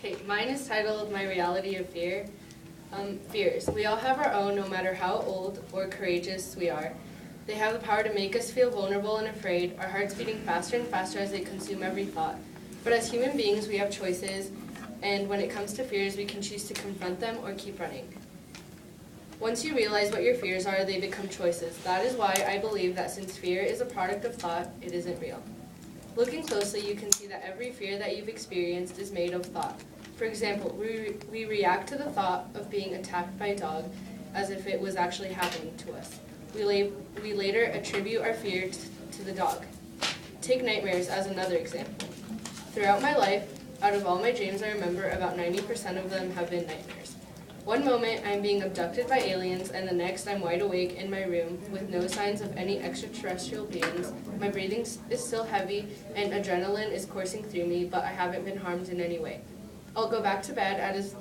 Okay, mine is titled My Reality of Fear. Fears. We all have our own, no matter how old or courageous we are. They have the power to make us feel vulnerable and afraid, our hearts beating faster and faster as they consume every thought. But as human beings, we have choices, and when it comes to fears, we can choose to confront them or keep running. Once you realize what your fears are, they become choices. That is why I believe that since fear is a product of thought, it isn't real. Looking closely, you can see that every fear that you've experienced is made of thought. For example, we react to the thought of being attacked by a dog as if it was actually happening to us. We later attribute our fear to the dog. Take nightmares as another example. Throughout my life, out of all my dreams I remember, about 90% of them have been nightmares. One moment I'm being abducted by aliens, and the next I'm wide awake in my room with no signs of any extraterrestrial beings. My breathing is still heavy and adrenaline is coursing through me, but I haven't been harmed in any way. I'll go back to bed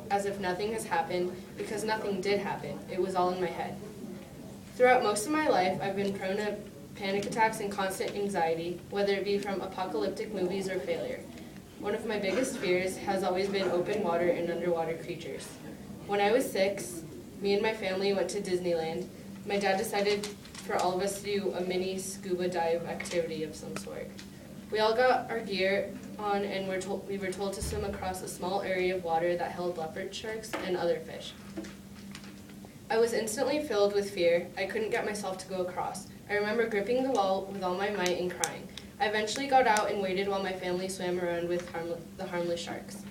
as if nothing has happened, because nothing did happen. It was all in my head. Throughout most of my life, I've been prone to panic attacks and constant anxiety, whether it be from apocalyptic movies or failure. One of my biggest fears has always been open water and underwater creatures. When I was 6, me and my family went to Disneyland. My dad decided for all of us to do a mini scuba dive activity of some sort. We all got our gear on and we were told to swim across a small area of water that held leopard sharks and other fish. I was instantly filled with fear. I couldn't get myself to go across. I remember gripping the wall with all my might and crying. I eventually got out and waited while my family swam around with the harmless sharks.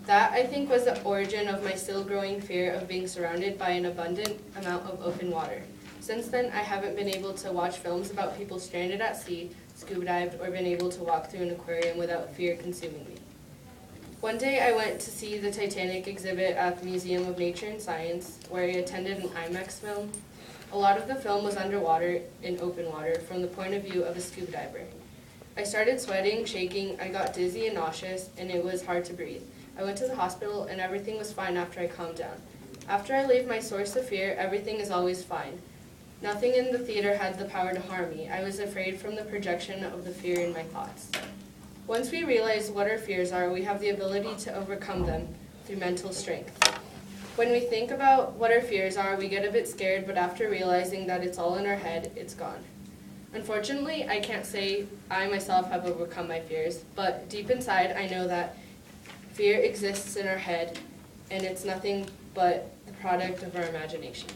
That, I think, was the origin of my still growing fear of being surrounded by an abundant amount of open water. Since then, I haven't been able to watch films about people stranded at sea, scuba dived, or been able to walk through an aquarium without fear consuming me. One day I went to see the Titanic exhibit at the Museum of Nature and Science, where I attended an IMAX film. A lot of the film was underwater in open water from the point of view of a scuba diver. I started sweating, shaking, I got dizzy and nauseous, and it was hard to breathe. I went to the hospital and everything was fine after I calmed down. After I leave my source of fear, everything is always fine. Nothing in the theater had the power to harm me. I was afraid from the projection of the fear in my thoughts. Once we realize what our fears are, we have the ability to overcome them through mental strength. When we think about what our fears are, we get a bit scared, but after realizing that it's all in our head, it's gone. Unfortunately, I can't say I myself have overcome my fears, but deep inside I know that fear exists in our head, and it's nothing but the product of our imagination.